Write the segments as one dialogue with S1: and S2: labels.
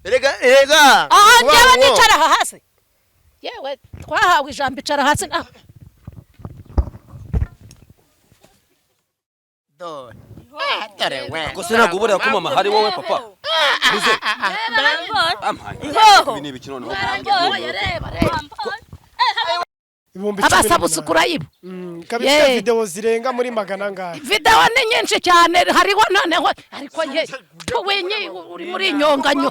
S1: Erega
S2: njyewe nicara hasi yewe twahawe ijambo icara hasi naho
S1: dore we
S3: gusa ntabwo ubura ko mama hari wowe papa uze ibi ni ibiki noneho
S2: abasabusukura yibo
S4: kabisa video zirenga muri magana ngahe
S2: video ni nyinshi cyane hariho noneho ariko ye wenye uri muri nyonganyo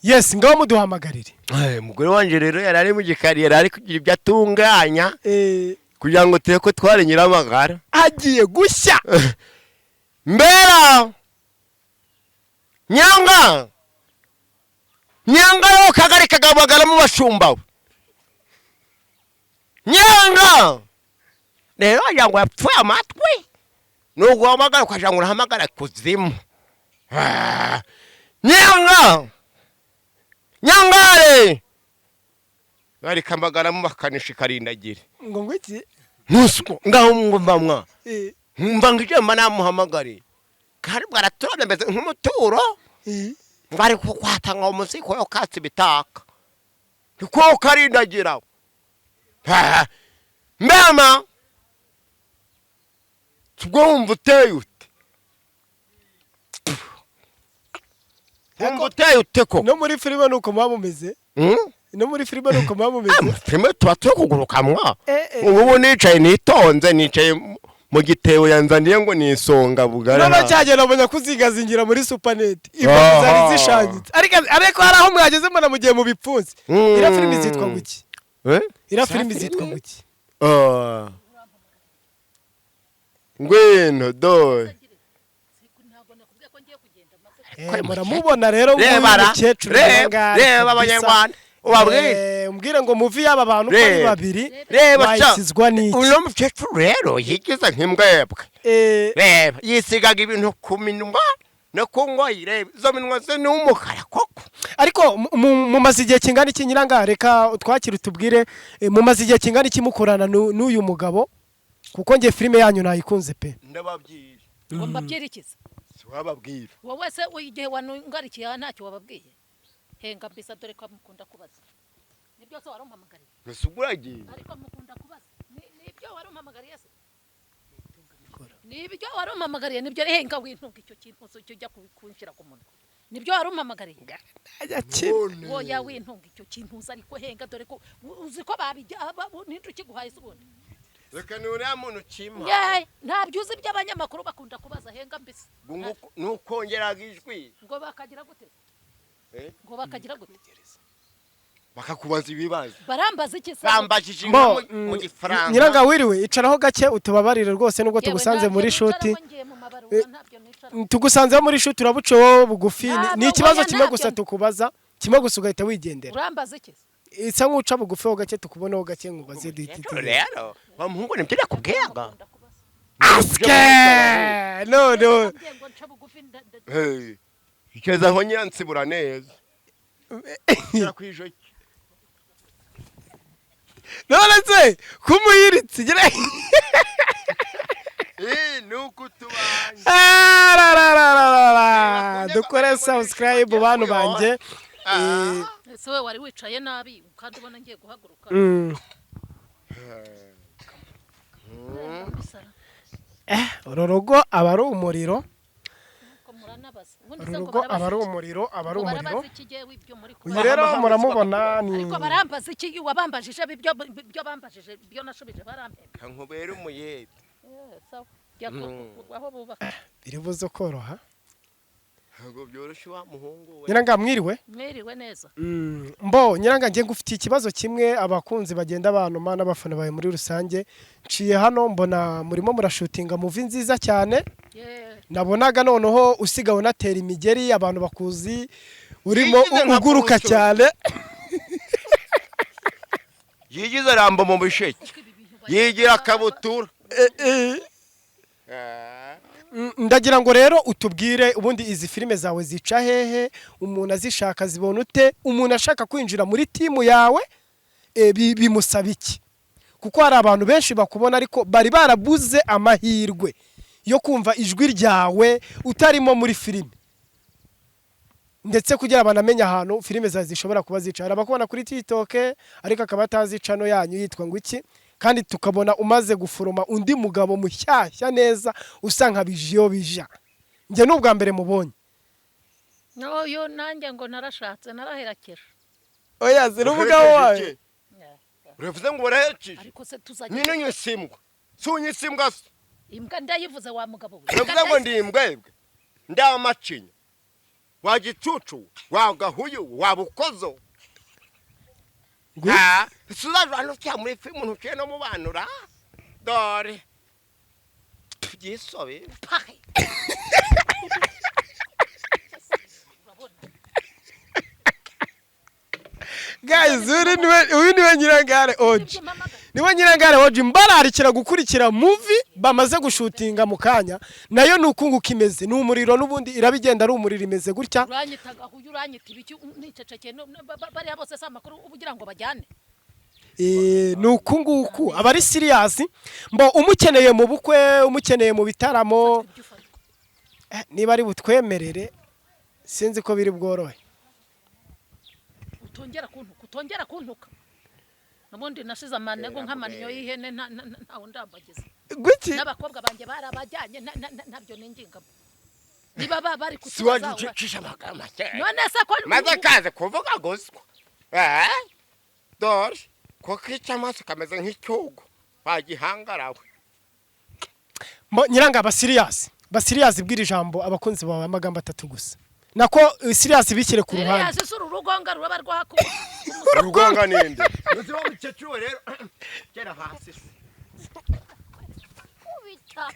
S4: yes ngaho muduhamagarire
S1: mugore wanje rero yarari mu gikari yarari kugira ibyo atunganya kugira ngo teye ko tware nyiramagara
S4: agiye gushya
S1: mbera nyanga yo kagari kagabagara mu bashumba nyanga rero yango yapfuye amatwi nugo wamagara kwaje ngo urahamagara kuzimu nyangare bari kamagara mu bakanishi karindagire
S4: ngo ngwiki
S1: musuko ngaho ngumva ngije namuhamagare kari bwaraturane mbese nk'umuturo ngari kukwata ngo umusiko yo katsi bitaka ko karindagira mbema tugomba uteye ute ko
S4: no muri filime nuko mwamumeze no muri filime nuko mwamumeze
S1: filime tuba tukugurukamwa ubu nicaye nitonze nicaye mu gitebo yanzaniye ngo nisonga bugara
S4: naba cyagera abanya kuzigazingira muri Supernet ifoto zari zishanyitse ariko hari aho mwageze mbona mugiye mu bipfunsi ira filime zitwa guki ira filime zitwa guki
S1: ngwino dore
S4: muramubona rero umukecuru
S1: reba abanyarwanda
S4: umbwire ngo muvi y'aba bantu ko ari babiri bayisizwa n'iki
S1: uno mukecuru rero yigiza nk'imbwebwe reba yisigaga ibintu ku minwa no ku ngoyi reba izo minwa ze ni umukara koko
S4: ariko mumaze igihe kingana iki nyiranga reka twakire utubwire mumaze igihe kingana iki mukorana n'uyu mugabo kuko ngiye filime yanyu nayikunze pe
S1: ndababwira
S2: mbabyerekeza
S1: wababwira
S2: wowe se igihe wanungarikiye ntacyo wababwiye henga mbisa dore ko mukunda kubaza nibyo se warumpamagariye
S1: nasuguragiye
S2: ariko mukunda kubaza nibyo warumpamagariye se nibyo warumpamagariye nibyo henga wintunga icyo kintu cyo jya kunshyira ku munwa nibyo warumpamagariye oya wintunga icyo kintu ariko henga dore ko uzi ko babijya n'indu kiguhaye se ubundi
S1: reka nuriya muntu cima
S2: ntabyo uzi by'abanyamakuru bakunda kubaza henga mbisa
S1: nukongeraga ijwi
S2: ngo bakagira gute ngo bakagira gute
S1: bakakubaza ibibazo
S2: barambaza iki se
S1: bambajije mu gifaransa
S4: nyiranga wiriwe icaraho gake utubabarire rwose nubwo tugusanze muri shuti tugusanze muri shuti urabuce wowe bugufi ni ikibazo kimwe gusa tukubaza kimwe gusa ugahita wigendera
S2: urambaza iki
S4: isa nk'uca bugufi ho gake tukubonaho gake ngubaze dititi
S1: rero bamuhungu nibyo nakubwiraga
S4: aske no
S1: ikeza aho nyansibura neza kwijoki
S4: none se kumuyiritse gira
S1: nuko tubanye
S4: dukore subscribe bantu banje
S2: ese we wari wicaye nabi kandi ubona ngiye guhaguruka
S4: urugo aba ari umuriro urugo aba ari umuriro uyu rero muramubona ni
S2: ariko barambaza iki wabambajije ibyo bambajije ibyo nashubije barampemba
S1: kankubera umuyede
S2: aho bubaka
S4: biribuze koroha
S1: ntabwo byoroshye wa muhungu we
S4: nyiranga mwiriwe
S2: neza
S4: nyiranga ngiye ngufitiye ikibazo kimwe abakunzi bagenda banuma n'abafana bawe muri rusange nciye hano mbona murimo murashutinga movie nziza cyane nabonaga noneho usigawe natera imigeri abantu bakuzi urimo uguruka cyane
S1: yigize rambo mu bisheke yigira kabutura
S4: ndagira ngo rero utubwire ubundi izi filime zawe zica hehe umuntu azishaka zibona ute umuntu ashaka kwinjira muri timu yawe bimusaba iki kuko hari abantu benshi bakubona ariko bari barabuze amahirwe yo kumva ijwi ryawe utarimo muri filime ndetse kugira banamenye ahantu filime zawe zishobora kuba zica. Hari abakubona kuri TikTok ariko akaba atazica no yanyu yitwa ngo iki, kandi tukabona umaze guforoma undi mugabo mushyashya neza usa nka bijiyo bija. Njye n'ubwa mbere mubonye.
S2: No yo nanjye ngo narashatse naraherakeje.
S4: Oya zira umugabo wawe.
S1: Uravuze ngo waraherekeje.
S2: Ariko se tuzajya.
S1: Nyine nyisimbwa. Sunyisimbwa.
S2: Imbwa ndayivuze wa mugabo we.
S1: Uravuze ngo ndi imbwebwe. Ndamacinya. Wagicucu, wagahuyu, wabukozo. Ha, suzajwana cya muri filmu ntukiye no mubanura. Dore. Tugisobe.
S2: Pahe.
S4: Guys, uyu niwe Nyirangare Oji. Niwe Nyirangare Oji mbararikira gukurikira movie bamaze gushutinga mu kanya. Nayo nukunguka imeze. Ni umuriro n'ubundi irabigenda ari umuriro imeze gutya.
S2: Uranyitaga huyu uranyita ibiki niceceke bari bose sa makuru ubugira ngo bajyane.
S4: Nukunguku abari serious mbo umukeneye mu bukwe umukeneye mu bitaramo niba ari butwemerere sinzi ko biri bworohe.
S2: Utongera kuntuka nabundi nashize amanego nk'amanyo y'ihene ntawo ndambagiza
S4: guki
S2: n'abakobwa banje barabajyanye ntabyo ningingamo niba bari
S1: kutubaza cisha magama
S2: none se ko
S1: maze kaze kuvuga guswa dore ko kica amaso kameze nk'icyugo bagihangarawe
S4: Nyiranga basirias bwira ijambo abakunzi bawe amagambo atatu gusa nako serious bikire ku ruhande
S2: serious suru rugonga ruba rwako
S1: rugonga ninde uzi wa mukecuru rero kera hasi
S2: kubita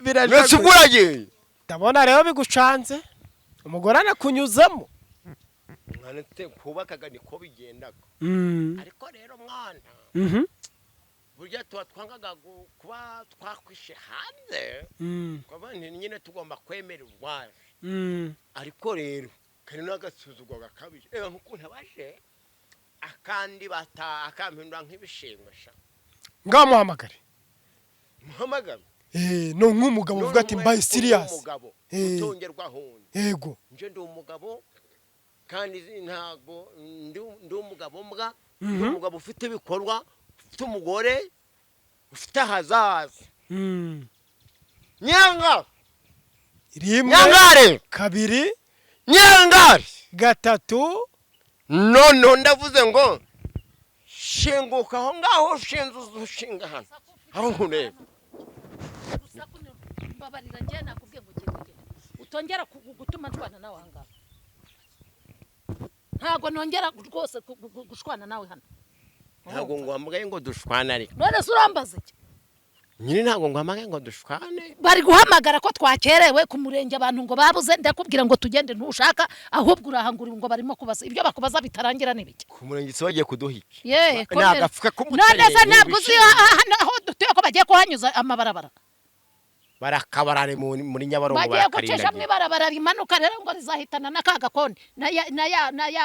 S1: birasuguraye
S4: ndabona rero bigucanze umugore anakunyuzamo
S1: mwana te kubakaga niko bigendaga ariko rero mwana burya twangaga kuba twakwishe hanze kwa nyine tugomba kwemera ubwaje ariko rero kandi nagasuzugwa gakabije nkukuntu abaje akandi bata akampindura nk'ibishingosha
S4: ngamuhamagare
S1: muhamagara
S4: no nk'umugabo uvuga ati mbaye serious
S1: umugabo utongerwa hundi
S4: yego
S1: nje ndi umugabo kandi ntago ndi umugabo mbwa umugabo ufite ibikorwa ufite umugore ufite ahazaza Nyanga
S4: rimwe
S1: Nyangare
S4: kabiri
S1: Nyangare
S4: gatatu
S1: no ndavuze ngo shinguka aho ngaho ushinga hano aho nkureba
S2: babarira nje nakubwiye ngo gende utongera gutuma ncwana nawe hanga ntago nongera rwose gushwana nawe hano
S1: ntago ngwambaye ngo dushwana ariko
S2: none surambaze iki
S1: nyine ntago ngwambaye ngo dushwane
S2: bari guhamagara ko twakerewe ku murenge abantu ngo babuze ndakubwira ngo tugende ntushaka ahubwo urahangura ngo barimo kubaza ibyo bakubaza bitarangira nibiki
S1: ku murenge se bagiye kuduhika
S2: nagafuka none se ntabwo uzi aho dutuye ko bagiye kuhanyuza amabarabara
S1: barakabarare muri Nyabarongo
S2: bagiye gucisha mwibarabara rimanuka rero ngo rizahitana nakaga konde na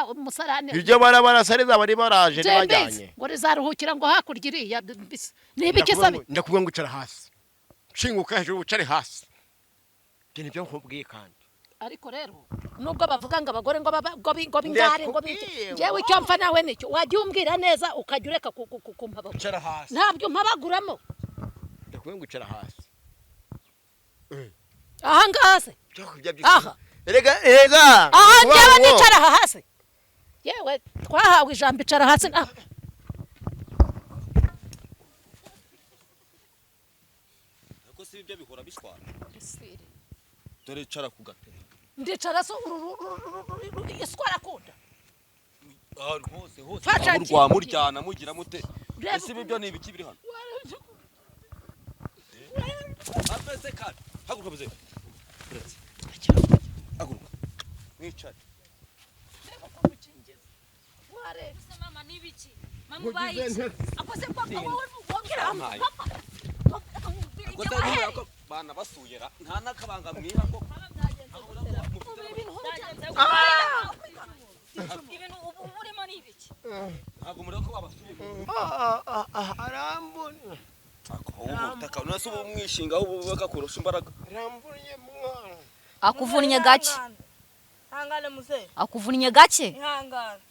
S2: umusarane
S1: ibyo barabara sariza bari baraje nibajyanye
S2: ngo rizaruhukira ngo hakurya iriya nibiki sabe
S1: ndakubwiye ngo ucara hasi nshinguka hejuru ucare hasi nibyo nkubwiye kandi
S2: ariko rero nubwo bavuga ngo abagore ngo bingare ngo biki jewe icyo mfa nawe nicyo wajya umbwira neza ukajya ureka kumpaba
S1: ucara hasi
S2: ntabyo mpabaguramo
S1: ndakubwiye ngo ucara hasi
S2: aha ngase aha
S1: erega
S2: aha njyewe nicara aha hasi yewe twahawe ijambo icara hasi
S3: Ako si ibyo bihora bishwana dore cara ku gatebe
S2: ndicara so iswara kunda
S3: hose urwa muryana mugira mute ese ibyo ni ibiki biri hano afese kandi haguruka bize haguruka mwicare
S2: mama nibiki mama bayi akose papa wowe wongera
S3: ko bana basuyera nta nakabanga mwira ko
S5: ibintu ubu urimo ni ibiki
S3: ntabwo muri ko babasuye
S1: arambona
S3: ubutaka nase ubu mwishinga ubu bakakurusha imbaraga
S1: arambonye mwana
S5: akuvunnye gake
S6: Hangane muze.
S5: akuvunnye gake
S6: Ihangane.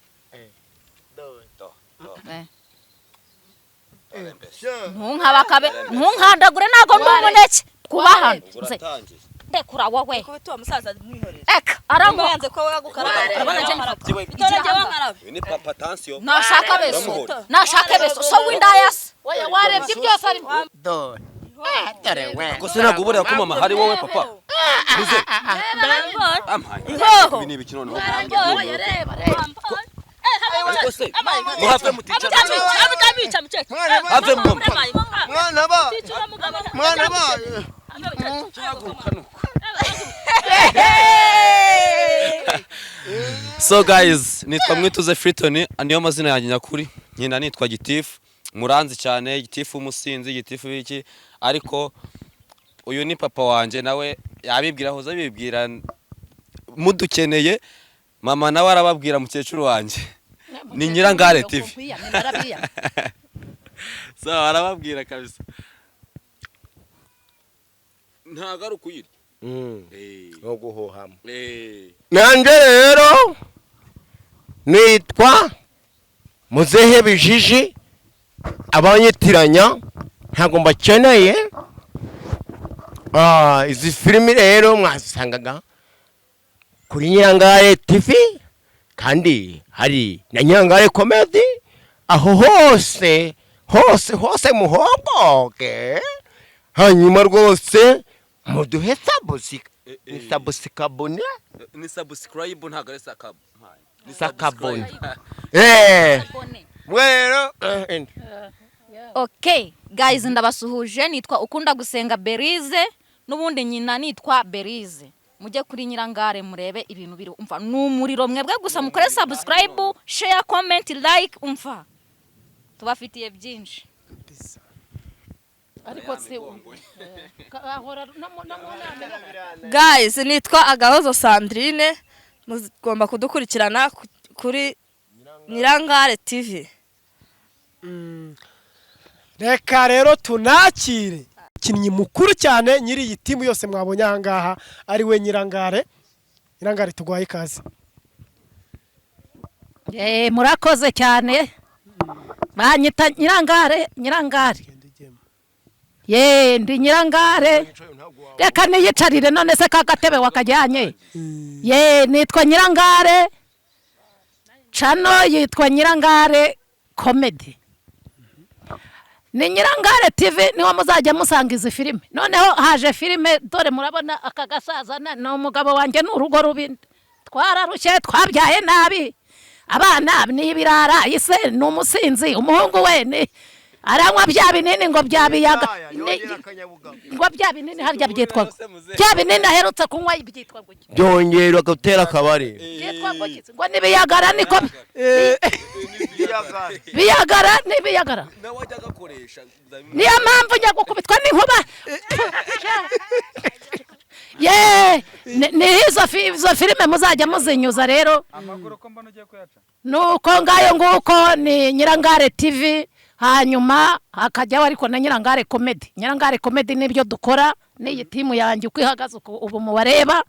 S5: ntunkandagure ntago ndi umuneke kubaha
S3: uratangiye
S5: ndekura wowe
S6: Kubita wa musaza mwihorera.
S5: eka arangwa
S6: Yanze ko wagukaraba.
S5: Urabona je
S6: Itorage wankarabe.
S3: ni papa tension
S5: nashaka beso nashaka beso so windayas
S2: oya warebye byose ari
S1: dore dore we
S3: ko sinago ubura ko mama hari wowe papa muze
S6: Barambona.
S3: amaye ibi ni ibiki noneho
S2: oya reba reba
S3: ariko se muhave muticara
S6: Abutabica muceke.
S3: have mu
S1: mwana ba mwana ba
S3: So guys, nitwa Mwituze Freeton, aniyo mazina yanjye nyakuri. Nyina nitwa Gitifu, muranzi cyane, Gitifu umusinzi, Gitifu biki, ariko uyu ni papa wanje nawe yabibwira hoza bibwira mudukeneye. Mama nawe arababwira mukecuru wanje. Ni Nyirangare TV. So arababwira kabisa. Ntago ari ukuyirya.
S1: no guhohama
S3: Eh.
S1: nanjye rero nitwa Muzehe Bijiji abanyitiranya ntago mbakeneye izi filimi rero mwasangaga kuri Nyirangare TV kandi hari na Nyirangare Comedy aho hose muhomboke hanyuma rwose muduhe sabusikabone
S3: Ni subscribe ntago ari sakabo. Ni
S1: sakabone mwero
S5: Okay guys ndabasuhuje nitwa Ukunda Gusenga Berize nubundi nyina nitwa Berize mujye kuri Nyirangare murebe ibintu biri umva numuriro mwebwe gusa mukore subscribe share comment like umva tubafitiye byinshi
S2: ariko se ahora
S6: Guys, nitwa Agahozo Sandrine. Mugomba kudukurikirana kuri Nyirangare TV.
S4: reka rero tunakire ikinnyi mukuru cyane nyiri iyi timu yose mwabonye aha ngaha ari we Nyirangare tugwaye ikaze.
S2: murakoze cyane banyita Nyirangare ndi Nyirangare reka niyicarire none se kagatebe wakajyanye nitwa Nyirangare chano yitwa Nyirangare Comedy ni Nyirangare TV niho muzajya musanga izi filime noneho haje filime dore murabona aka gasaza na umugabo wanjye n'urugo rubindi twararushye twabyaye nabi abana ni ibirara ise n'umusinzi umuhungu we ni aranywa bya binini ngo byabiyaga ngo bya binini harya byitwa bya binini aherutse kunywa byitwa guki
S1: byongera gutera akabari
S2: byitwa guki ngo nibiyagara niko biyagara nibiyagara
S3: nawe ajya gakoresha
S2: niyo mpamvu njya gukubitwa n'inkuba ni izo filime muzajya muzinyuza rero
S7: amakuru ko mbona ugiye kuyaca
S2: nuko ngayo nguko ni Nyirangare TV hanyuma hakajyaho ariko na Nyirangare Comedy nibyo dukora n'iyi timu yanjye uko ihagaze ubu mubareba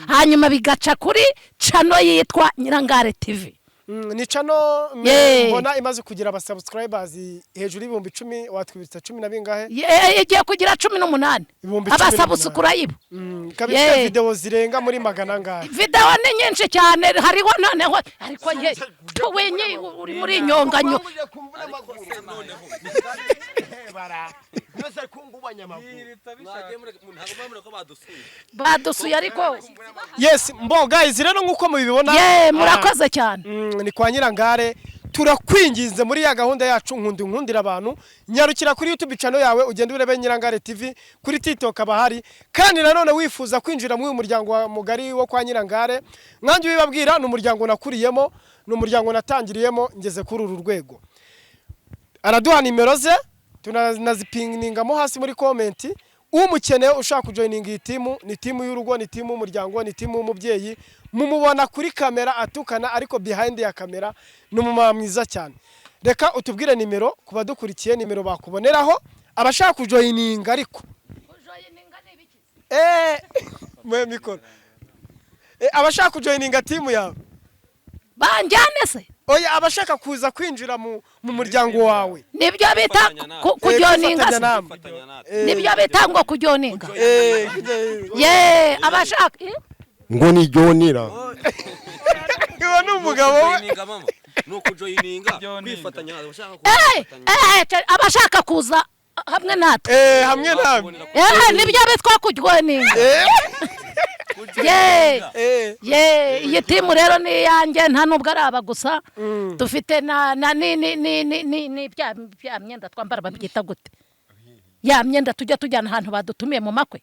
S2: hanyuma bigaca kuri channel yitwa Nyirangare TV
S4: ni cano mbona imaze kugira aba subscribers hejuru y'ibihumbi 10 watwibitsa 10 na bingahe
S2: igiye kugira 18 aba subscribe
S4: kabisa video zirenga muri magana ngahe
S2: video ni nyinshi cyane hariho noneho ariko ye wenye uri muri nyonganyo badusuye ariko
S4: yes mbo guys rero nkuko mubibona
S2: murakoze cyane
S4: ni kwa Nyirangare turakwinginze muri ya gahunda yacu nkundira abantu nyarukira kuri YouTube channel yawe ugenda urebe Nyirangare TV kuri TikTok abahari kandi nanone wifuza kwinjira mu muryango wa mugari wo kwa Nyirangare mwanje bibabwira n'umuryango nakuriyemo n'umuryango natangiriyemo ngeze kuri uru rwego araduha nimero ze tunazipingingamo hasi muri comment umukeneye ushaka kujoininga iyi timu, ni timu y'urugo, ni timu y'umuryango, ni timu y'umubyeyi, mumubona kuri kamera atukana ariko behind ya kamera ni umumama mwiza cyane. Reka utubwire nimero kuba dukurikiye, nimero bakuboneraho abashaka kujoininga ariko mwe mikoro abashaka kujoininga timu yawe
S2: banjyane se
S4: oya abashaka kuza kwinjira mu muryango wawe
S2: nibyo bita kujoininga nibyo bita ngo kujoininga ye abashaka
S1: ngo ni jonira
S4: iwa n'umugabo we
S3: nuko joininga kwifatanya
S2: abashaka kuza hamwe natwe
S4: hamwe nawe
S2: nibyo bitwa kujoininga iyi timu rero ni iyanjye nta nubwo ari aba gusa dufite ni bya myenda twambara babyita gute ya myenda tujya tujyana ahantu badutumiye mu makwe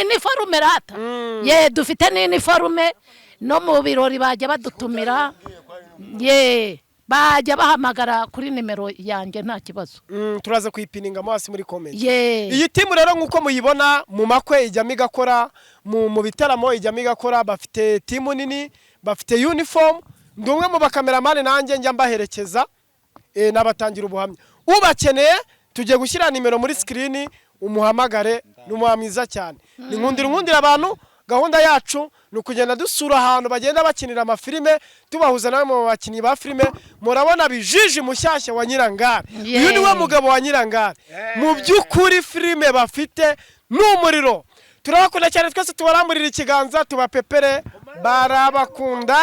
S2: ni forume rata ye dufite ni forume no mu birori bajya badutumira ye bajya bahamagara kuri nimero yanjye nta kibazo
S4: turaza kuyipininga hasi muri comment iyi timu rero nkuko muyibona mu makwe ijyamo igakora mu bitaramo ijyamo igakora bafite timu nini bafite uniform ndi umwe mu bakameramani nanjye njya mbaherekeza nabatangira ubuhamya ubakeneye tugiye gushyira nimero muri screen umuhamagare n'umuha mwiza cyane ni nkundira abantu gahunda yacu ni ukugenda dusura ahantu bagenda bakinira amafilime tubahuza nawe mu bakinnyi ba filime murabona bijiji mushyashya wa Nyirangare uyu niwe mugabo wa Nyirangare mu by'ukuri filime bafite n'umuriro turabakunda cyane twese tubaramburira ikiganza tubapepere barabakunda